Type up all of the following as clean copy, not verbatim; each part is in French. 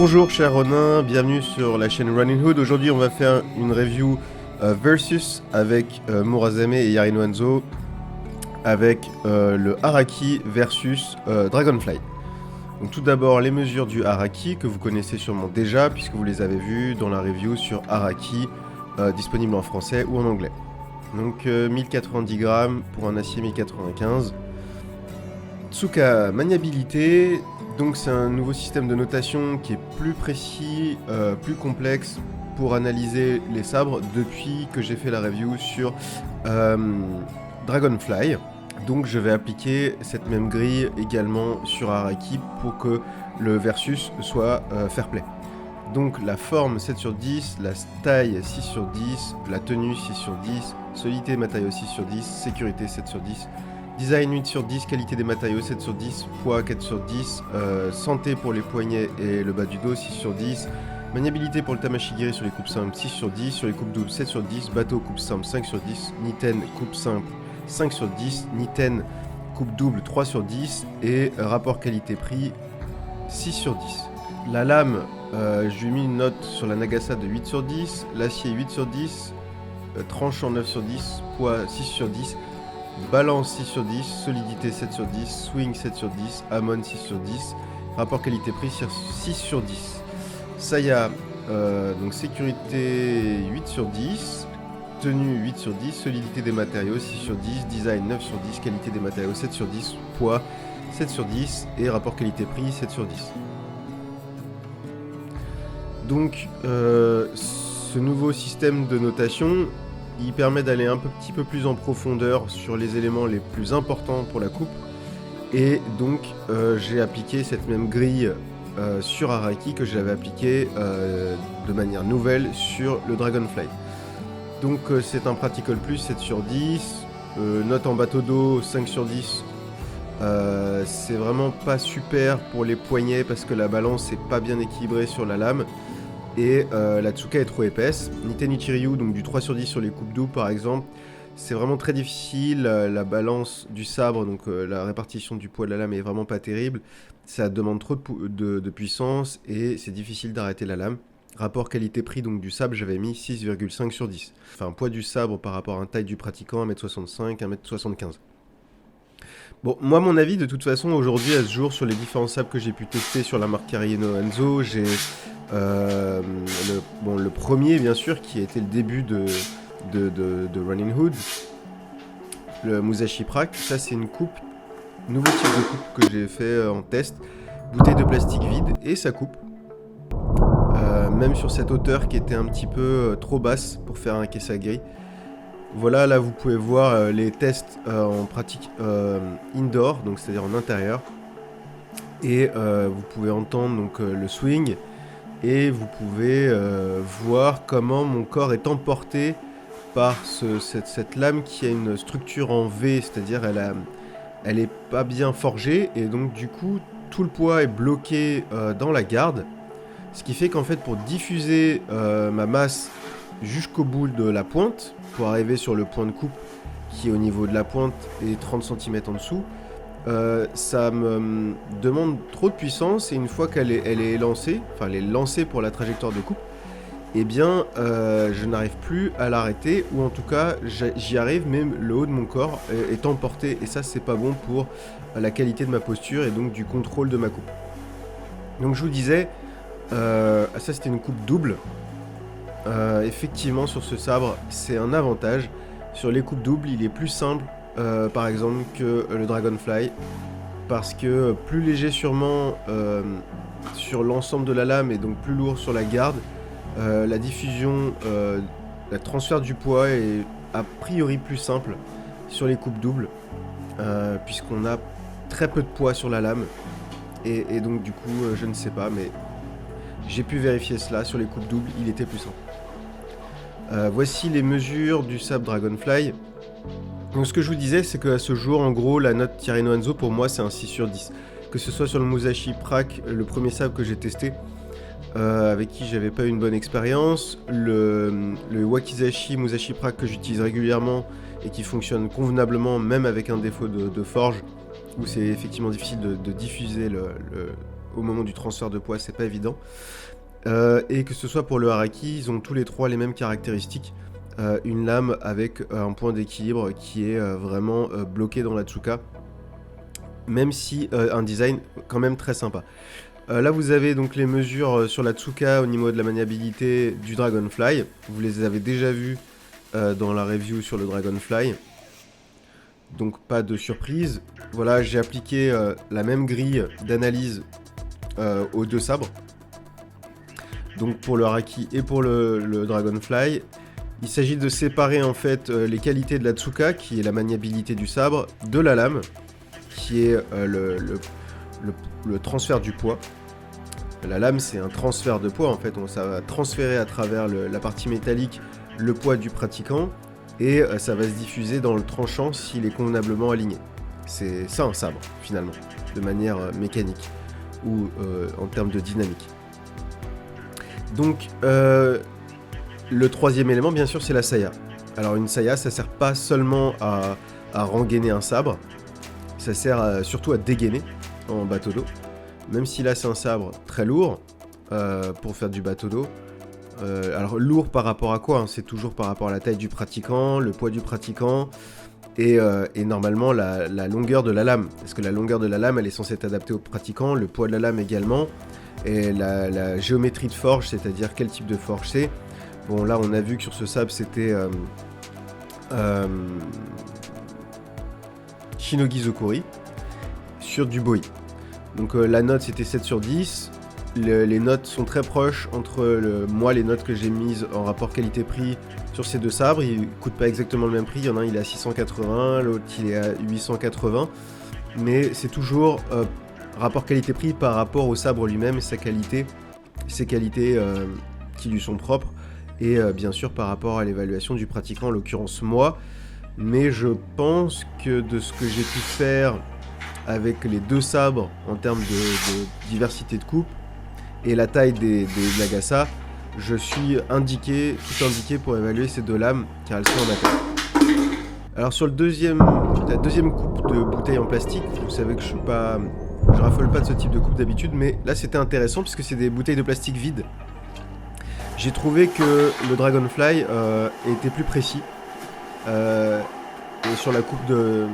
Bonjour cher Ronin, bienvenue sur la chaîne Running Hood. Aujourd'hui on va faire une review versus avec Murazame et Yarino Hanzo avec le Araki versus Dragonfly. Donc tout d'abord les mesures du Araki que vous connaissez sûrement déjà puisque vous les avez vues dans la review sur Araki disponible en français ou en anglais. Donc 1090 grammes pour un acier 1095. Tsuka maniabilité, donc c'est un nouveau système de notation qui est plus précis, plus complexe pour analyser les sabres depuis que j'ai fait la review sur Dragonfly. Donc je vais appliquer cette même grille également sur Araki pour que le versus soit fair play. Donc la forme 7 sur 10, la taille 6 sur 10, la tenue 6 sur 10, solidité matériaux 6 sur 10, sécurité 7 sur 10, design 8 sur 10, qualité des matériaux 7 sur 10, poids 4 sur 10, santé pour les poignets et le bas du dos 6 sur 10, maniabilité pour le tamashigiri sur les coupes simples 6 sur 10, sur les coupes doubles 7 sur 10, bateau coupe simple 5 sur 10, Niten coupe simple 5 sur 10, Niten coupe double 3 sur 10 et rapport qualité-prix 6 sur 10. La lame, je lui ai mis une note sur la Nagasa de 8 sur 10, l'acier 8 sur 10, tranchant 9 sur 10, poids 6 sur 10, balance 6 sur 10, solidité 7 sur 10, swing 7 sur 10, Amon 6 sur 10, rapport qualité-prix 6 sur 10. Saya, donc sécurité 8 sur 10, tenue 8 sur 10, solidité des matériaux 6 sur 10, design 9 sur 10, qualité des matériaux 7 sur 10, poids 7 sur 10 et rapport qualité-prix 7 sur 10. Donc ce nouveau système de notation, il permet d'aller un petit peu plus en profondeur sur les éléments les plus importants pour la coupe. Et donc j'ai appliqué cette même grille sur Araki que j'avais appliqué de manière nouvelle sur le Dragonfly. Donc c'est un Practical Plus 7 sur 10, note en bateau d'eau 5 sur 10. C'est vraiment pas super pour les poignets parce que la balance n'est pas bien équilibrée sur la lame. Et la Tsuka est trop épaisse. Niten Ichiryu, donc du 3 sur 10 sur les coupes doubles par exemple, c'est vraiment très difficile. La balance du sabre, donc la répartition du poids de la lame est vraiment pas terrible. Ça demande trop de puissance et c'est difficile d'arrêter la lame. Rapport qualité-prix donc du sabre, j'avais mis 6,5 sur 10. Enfin, poids du sabre par rapport à une taille du pratiquant, 1m65, 1m75. Bon, moi mon avis de toute façon aujourd'hui à ce jour sur les différents sabres que j'ai pu tester sur la marque Yarino Hanzo, j'ai le premier bien sûr qui a été le début de Running Hood, le Musashi Prak. Ça c'est une coupe, nouveau type de coupe que j'ai fait en test, bouteille de plastique vide et ça coupe. Même sur cette hauteur qui était un petit peu trop basse pour faire un Kesagiri. Voilà, là vous pouvez voir les tests en pratique indoor, donc c'est-à-dire en intérieur. Et vous pouvez entendre donc le swing et vous pouvez voir comment mon corps est emporté par cette lame qui a une structure en V, c'est-à-dire elle est pas bien forgée et donc du coup tout le poids est bloqué dans la garde. Ce qui fait qu'en fait pour diffuser ma masse jusqu'au bout de la pointe, pour arriver sur le point de coupe qui est au niveau de la pointe et 30 cm en dessous, ça me demande trop de puissance et une fois qu'elle est lancée, enfin elle est lancée pour la trajectoire de coupe, eh bien je n'arrive plus à l'arrêter ou en tout cas j'y arrive mais le haut de mon corps est emporté et ça c'est pas bon pour la qualité de ma posture et donc du contrôle de ma coupe. Donc je vous disais, ça c'était une coupe double. Effectivement sur ce sabre c'est un avantage. Sur les coupes doubles il est plus simple par exemple que le Dragonfly parce que plus léger sûrement sur l'ensemble de la lame et donc plus lourd sur la garde. La diffusion, le transfert du poids est a priori plus simple sur les coupes doubles puisqu'on a très peu de poids sur la lame et donc du coup je ne sais pas mais j'ai pu vérifier cela sur les coupes doubles, il était plus simple. Voici les mesures du sabre Dragonfly. Donc ce que je vous disais c'est qu'à ce jour en gros la note Yarino Hanzo pour moi c'est un 6 sur 10. Que ce soit sur le Musashi Prak, le premier sabre que j'ai testé, avec qui j'avais pas eu une bonne expérience, le Wakizashi Musashi Prak que j'utilise régulièrement et qui fonctionne convenablement même avec un défaut de forge où c'est effectivement difficile de diffuser au moment du transfert de poids, c'est pas évident. Et que ce soit pour le Araki, ils ont tous les trois les mêmes caractéristiques. Une lame avec un point d'équilibre qui est vraiment bloqué dans la Tsuka, même si un design quand même très sympa. Là vous avez donc les mesures sur la Tsuka au niveau de la maniabilité du Dragonfly. Vous les avez déjà vues dans la review sur le Dragonfly. Donc pas de surprise. Voilà, j'ai appliqué la même grille d'analyse aux deux sabres. Donc pour le Araki et pour le Dragonfly. Il s'agit de séparer en fait les qualités de la Tsuka, qui est la maniabilité du sabre, de la lame, qui est le transfert du poids. La lame, c'est un transfert de poids en fait, ça va transférer à travers la partie métallique le poids du pratiquant, et ça va se diffuser dans le tranchant s'il est convenablement aligné. C'est ça un sabre finalement, de manière mécanique, ou en termes de dynamique. Donc le troisième élément, bien sûr, c'est la saya. Alors une saya, ça sert pas seulement à rengainer un sabre, ça sert surtout à dégainer en bateau d'eau. Même si là c'est un sabre très lourd pour faire du bateau d'eau. Alors lourd par rapport à quoi, hein, c'est toujours par rapport à la taille du pratiquant, le poids du pratiquant, et normalement la longueur de la lame. Parce que la longueur de la lame, elle est censée être adaptée au pratiquant, le poids de la lame également, et la géométrie de forge, c'est-à-dire quel type de forge c'est. Bon, là, on a vu que sur ce sabre, c'était Shinogizokuri sur du Boei. Donc la note, c'était 7 sur 10. Les notes sont très proches entre moi, les notes que j'ai mises en rapport qualité-prix sur ces deux sabres. Ils ne coûtent pas exactement le même prix. Il y en a un, il est à 680, l'autre, il est à 880. Mais c'est toujours rapport qualité-prix par rapport au sabre lui-même et ses qualités qui lui sont propres. Et bien sûr par rapport à l'évaluation du pratiquant, en l'occurrence moi. Mais je pense que de ce que j'ai pu faire avec les deux sabres en termes de diversité de coupe et la taille des Nagasa, je suis tout indiqué pour évaluer ces deux lames car elles sont en accord. Alors sur la deuxième coupe de bouteille en plastique, vous savez que je raffole pas de ce type de coupe d'habitude, mais là c'était intéressant puisque c'est des bouteilles de plastique vides. J'ai trouvé que le Dragonfly était plus précis et sur la coupe de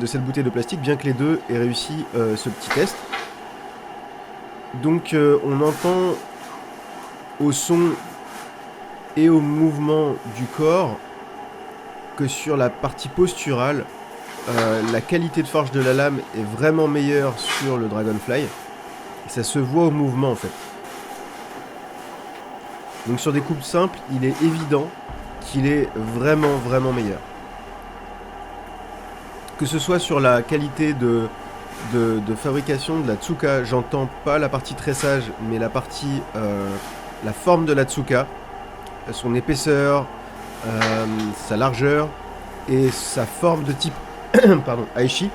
cette bouteille de plastique, bien que les deux aient réussi ce petit test. Donc on entend au son et au mouvement du corps que sur la partie posturale, la qualité de forge de la lame est vraiment meilleure sur le Dragonfly. Et ça se voit au mouvement en fait. Donc sur des coupes simples, il est évident qu'il est vraiment meilleur. Que ce soit sur la qualité de fabrication de la Tsuka, j'entends pas la partie tressage, mais la forme de la Tsuka, son épaisseur, sa largeur et sa forme de type Aishi.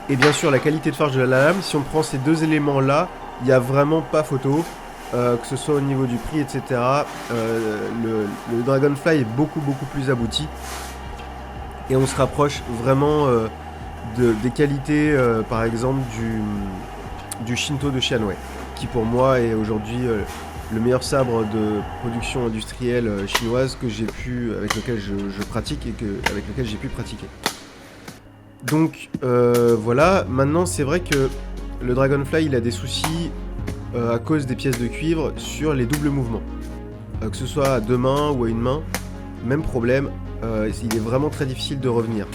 Et bien sûr la qualité de forge de la lame, si on prend ces deux éléments là, il n'y a vraiment pas photo. Que ce soit au niveau du prix, etc. Le Dragonfly est beaucoup plus abouti. Et on se rapproche vraiment des qualités, par exemple, du Shinto de Shianwei, qui pour moi est aujourd'hui le meilleur sabre de production industrielle chinoise avec lequel je pratique et avec lequel j'ai pu pratiquer. Donc voilà, maintenant c'est vrai que le Dragonfly il a des soucis à cause des pièces de cuivre sur les doubles mouvements. Que ce soit à deux mains ou à une main, même problème, il est vraiment très difficile de revenir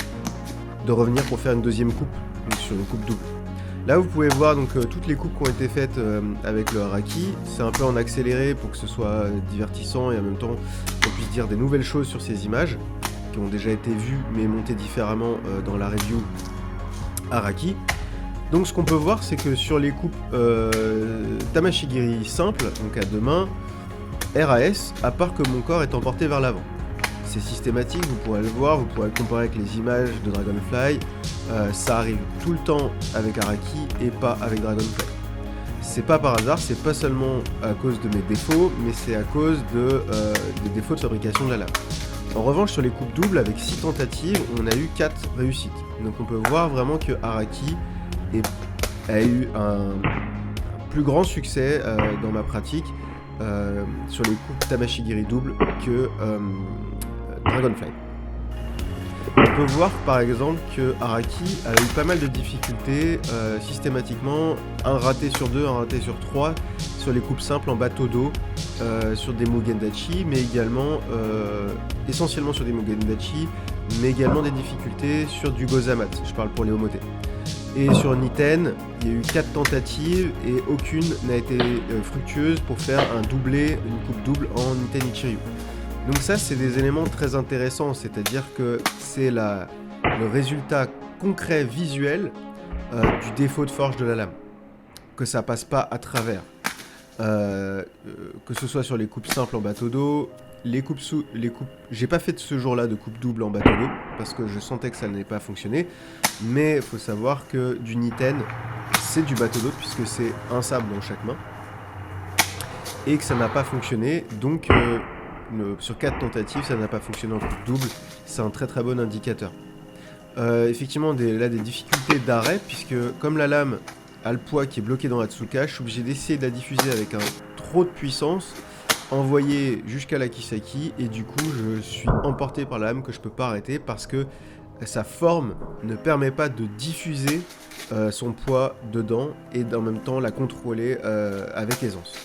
pour faire une deuxième coupe, donc sur une coupe double. Là vous pouvez voir donc toutes les coupes qui ont été faites avec le Araki, c'est un peu en accéléré pour que ce soit divertissant et en même temps qu'on puisse dire des nouvelles choses sur ces images qui ont déjà été vues mais montées différemment dans la review Araki. Donc ce qu'on peut voir c'est que sur les coupes Tamashigiri simples, donc à deux mains, RAS, à part que mon corps est emporté vers l'avant. C'est systématique, vous pourrez le voir, vous pourrez le comparer avec les images de Dragonfly, ça arrive tout le temps avec Araki et pas avec Dragonfly. C'est pas par hasard, c'est pas seulement à cause de mes défauts, mais c'est à cause des défauts de fabrication de la lame. En revanche, sur les coupes doubles, avec 6 tentatives, on a eu 4 réussites. Donc on peut voir vraiment que Araki est a eu un plus grand succès dans ma pratique sur les coupes Tamashigiri double que Dragonfly. On peut voir par exemple que Araki a eu pas mal de difficultés systématiquement, un raté sur 2, un raté sur 3 sur les coupes simples en bateau d'eau, sur des Mugendachi, mais également essentiellement sur des Mugendachi, mais également des difficultés sur du Gozamatsu, je parle pour les Omote. Et sur Niten, il y a eu 4 tentatives et aucune n'a été fructueuse pour faire un doublé, une coupe double en Niten Ichiryu. Donc ça, c'est des éléments très intéressants, c'est-à-dire que c'est le résultat concret, visuel, du défaut de forge de la lame. Que ça passe pas à travers. Que ce soit sur les coupes simples en bateau d'eau, les coupes... J'ai pas fait de ce jour-là de coupe double en bateau d'eau, parce que je sentais que ça n'allait pas fonctionner. Mais il faut savoir que du Niten, c'est du bateau d'eau, puisque c'est un sable dans chaque main. Et que ça n'a pas fonctionné, donc... sur 4 tentatives, ça n'a pas fonctionné en coupe double, c'est un très très bon indicateur. Effectivement, des difficultés d'arrêt, puisque comme la lame a le poids qui est bloqué dans la Tsuka, je suis obligé d'essayer de la diffuser avec trop de puissance, envoyer jusqu'à la Kisaki, et du coup je suis emporté par la lame que je peux pas arrêter, parce que sa forme ne permet pas de diffuser son poids dedans, et en même temps la contrôler avec aisance.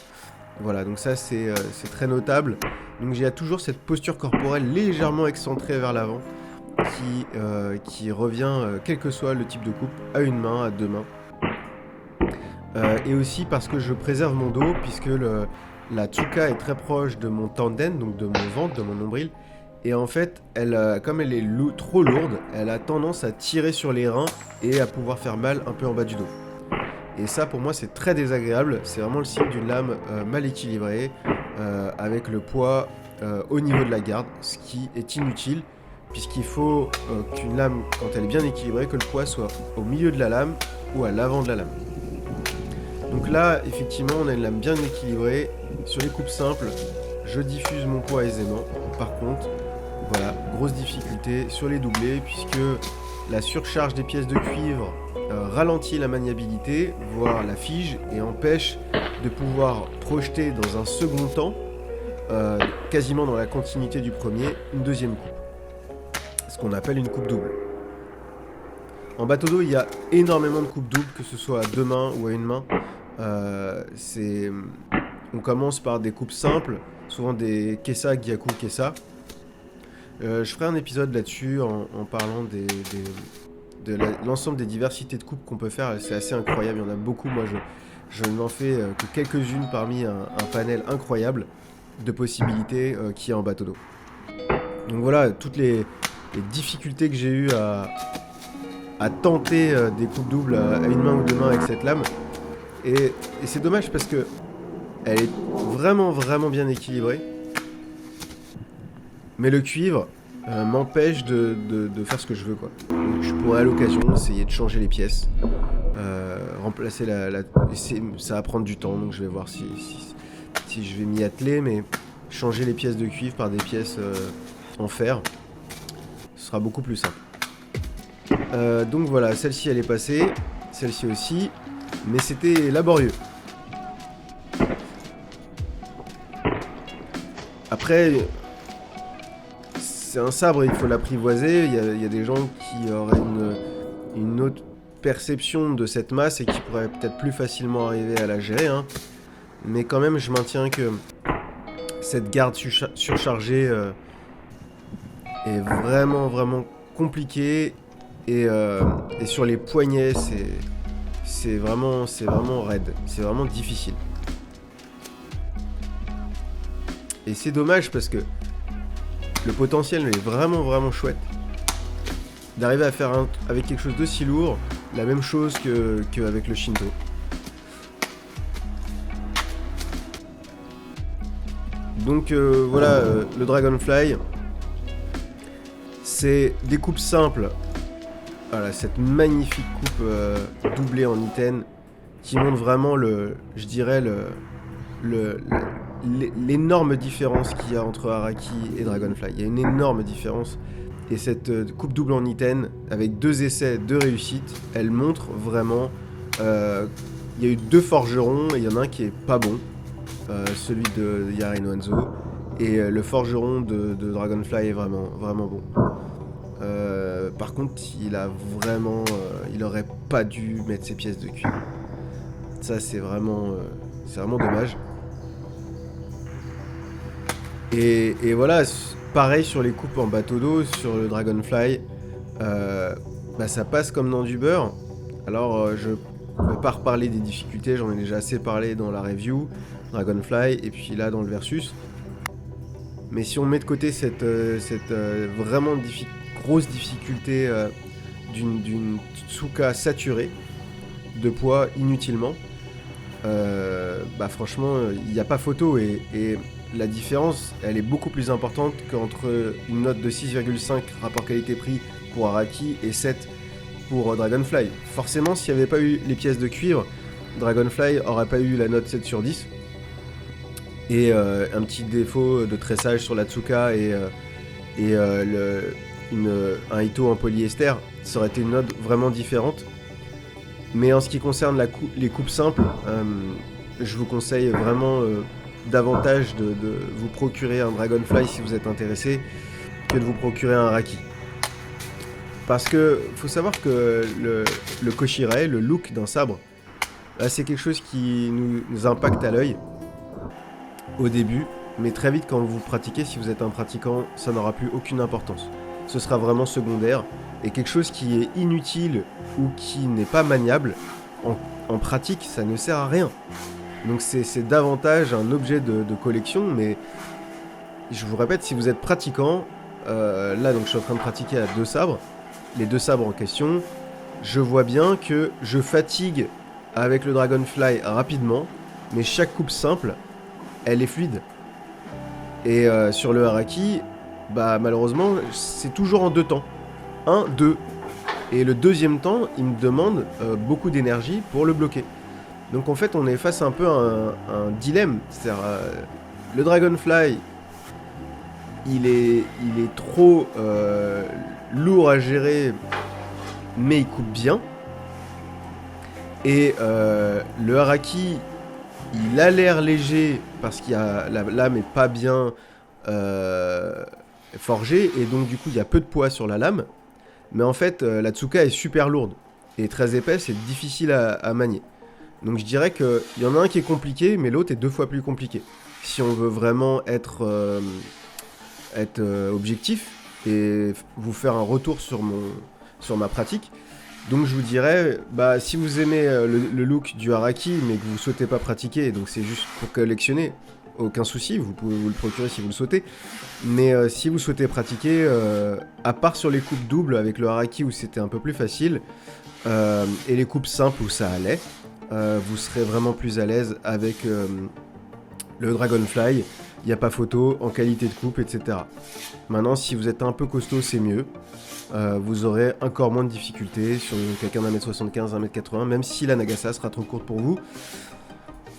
Voilà, donc ça c'est très notable. Donc il y a toujours cette posture corporelle légèrement excentrée vers l'avant qui revient, quel que soit le type de coupe, à une main, à deux mains. Et aussi parce que je préserve mon dos, puisque la Tsuka est très proche de mon tanden, donc de mon ventre, de mon nombril. Et en fait, comme elle est trop lourde, elle a tendance à tirer sur les reins et à pouvoir faire mal un peu en bas du dos. Et ça, pour moi, c'est très désagréable. C'est vraiment le signe d'une lame mal équilibrée, avec le poids au niveau de la garde, ce qui est inutile, puisqu'il faut qu'une lame, quand elle est bien équilibrée, que le poids soit au milieu de la lame ou à l'avant de la lame. Donc là, effectivement, on a une lame bien équilibrée. Sur les coupes simples, je diffuse mon poids aisément. Par contre, voilà, grosse difficulté sur les doublés, puisque la surcharge des pièces de cuivre ralentit la maniabilité, voire la fige, et empêche de pouvoir projeter dans un second temps, quasiment dans la continuité du premier, une deuxième coupe. Ce qu'on appelle une coupe double. En bateau d'eau, il y a énormément de coupes doubles, que ce soit à deux mains ou à une main. On commence par des coupes simples, souvent des Kessa, Gyaku, Kessa. Je ferai un épisode là-dessus en parlant de l'ensemble des diversités de coupes qu'on peut faire. C'est assez incroyable, il y en a beaucoup. Moi, je n'en fais que quelques-unes parmi un panel incroyable de possibilités qu'il y a en bateau d'eau. Donc voilà, toutes les difficultés que j'ai eues à tenter des coupes doubles à une main ou deux mains avec cette lame. Et c'est dommage parce que elle est vraiment vraiment bien équilibrée. Mais le cuivre m'empêche de faire ce que je veux, quoi. Donc, je pourrais à l'occasion essayer de changer les pièces, remplacer ça va prendre du temps, donc je vais voir si je vais m'y atteler, mais changer les pièces de cuivre par des pièces en fer, ce sera beaucoup plus simple. Donc voilà, celle-ci elle est passée, celle-ci aussi, mais c'était laborieux. Après, c'est un sabre, il faut l'apprivoiser. Il y a des gens qui auraient une autre perception de cette masse et qui pourraient peut-être plus facilement arriver à la gérer, hein. Mais quand même, je maintiens que cette garde surchargée est vraiment vraiment compliquée, et sur les poignets, c'est vraiment raide, c'est vraiment difficile. Et c'est dommage parce que le potentiel est vraiment vraiment chouette. D'arriver à faire avec quelque chose d'aussi lourd la même chose qu'avec le Shinto. Donc voilà, le Dragonfly, c'est des coupes simples. Voilà, cette magnifique coupe doublée en Niten qui montre vraiment l'énorme différence qu'il y a entre Araki et Dragonfly. Il y a une énorme différence. Et cette coupe double en Niten, avec 2 essais, 2 réussites, elle montre vraiment il y a eu 2 forgerons et il y en a un qui est pas bon, celui de Yaren Hanzo, et le forgeron de Dragonfly est vraiment, vraiment bon. Par contre, il aurait pas dû mettre ses pièces de cuivre. Ça, c'est vraiment dommage. Et voilà, pareil sur les coupes en bateau d'eau, sur le Dragonfly, ça passe comme dans du beurre. Alors, je ne vais pas reparler des difficultés, j'en ai déjà assez parlé dans la review, Dragonfly, et puis là dans le versus. Mais si on met de côté cette vraiment grosse difficulté d'une Tsuka saturée, de poids inutilement, franchement, il n'y a pas photo, et la différence, elle est beaucoup plus importante qu'entre une note de 6,5 rapport qualité-prix pour Araki et 7 pour Dragonfly. Forcément, s'il n'y avait pas eu les pièces de cuivre, Dragonfly aurait pas eu la note 7 sur 10. Et un petit défaut de tressage sur la Tsuka et un Ito en polyester, ça aurait été une note vraiment différente. Mais en ce qui concerne les coupes simples, je vous conseille vraiment davantage de vous procurer un Dragonfly si vous êtes intéressé, que de vous procurer un Araki. Parce que faut savoir que le Koshirae, le look d'un sabre, là, c'est quelque chose qui nous impacte à l'œil au début, mais très vite quand vous pratiquez, si vous êtes un pratiquant, ça n'aura plus aucune importance. Ce sera vraiment secondaire, et quelque chose qui est inutile ou qui n'est pas maniable, en pratique, ça ne sert à rien. Donc c'est davantage un objet de collection, mais je vous répète, si vous êtes pratiquant, là donc je suis en train de pratiquer à 2 sabres, les 2 sabres en question, je vois bien que je fatigue avec le Dragonfly rapidement, mais chaque coupe simple, elle est fluide. Et sur le Araki, malheureusement, c'est toujours en 2 temps. 1, 2. Et le deuxième temps, il me demande beaucoup d'énergie pour le bloquer. Donc en fait, on est face à un peu un dilemme. C'est-à-dire, le Dragonfly, il est trop lourd à gérer, mais il coupe bien. Et le Araki, il a l'air léger parce qu'il y a la lame est pas bien forgée, et donc du coup il y a peu de poids sur la lame. Mais en fait, la Tsuka est super lourde et très épaisse et difficile à manier. Donc je dirais qu'il y en a un qui est compliqué, mais l'autre est 2 fois plus compliqué. Si on veut vraiment être objectif et vous faire un retour sur ma pratique. Donc je vous dirais, si vous aimez le look du Araki, mais que vous souhaitez pas pratiquer, donc c'est juste pour collectionner, aucun souci, vous pouvez vous le procurer si vous le souhaitez. Mais si vous souhaitez pratiquer, à part sur les coupes doubles avec le Araki où c'était un peu plus facile, et les coupes simples où ça allait, vous serez vraiment plus à l'aise avec le Dragonfly. Il n'y a pas photo en qualité de coupe, etc. Maintenant, si vous êtes un peu costaud, c'est mieux. Vous aurez encore moins de difficultés sur quelqu'un d'1m75, 1m80, même si la Nagasa sera trop courte pour vous.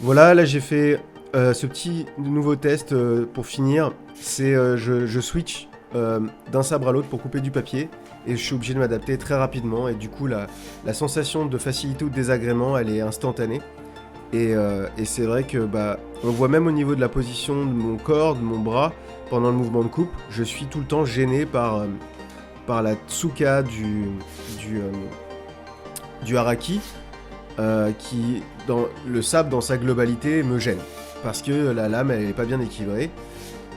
Voilà, là j'ai fait ce petit nouveau test pour finir. C'est je switch d'un sabre à l'autre pour couper du papier, et je suis obligé de m'adapter très rapidement, et du coup la sensation de facilité ou de désagrément, elle est instantanée. Et c'est vrai que on voit même au niveau de la position de mon corps, de mon bras, pendant le mouvement de coupe, je suis tout le temps gêné par la Tsuka du Araki, qui, dans le sabre dans sa globalité, me gêne. Parce que la lame, elle est pas bien équilibrée.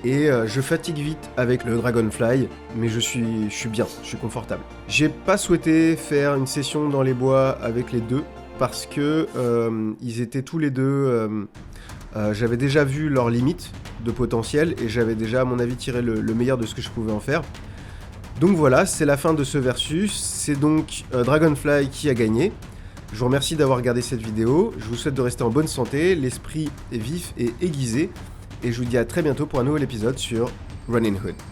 Et je fatigue vite avec le Dragonfly, mais je suis bien, je suis confortable. J'ai pas souhaité faire une session dans les bois avec les deux, parce que ils étaient tous les deux... j'avais déjà vu leurs limites de potentiel, et j'avais déjà, à mon avis, tiré le meilleur de ce que je pouvais en faire. Donc voilà, c'est la fin de ce versus. C'est donc Dragonfly qui a gagné. Je vous remercie d'avoir regardé cette vidéo. Je vous souhaite de rester en bonne santé, l'esprit est vif et aiguisé. Et je vous dis à très bientôt pour un nouvel épisode sur Running Hood.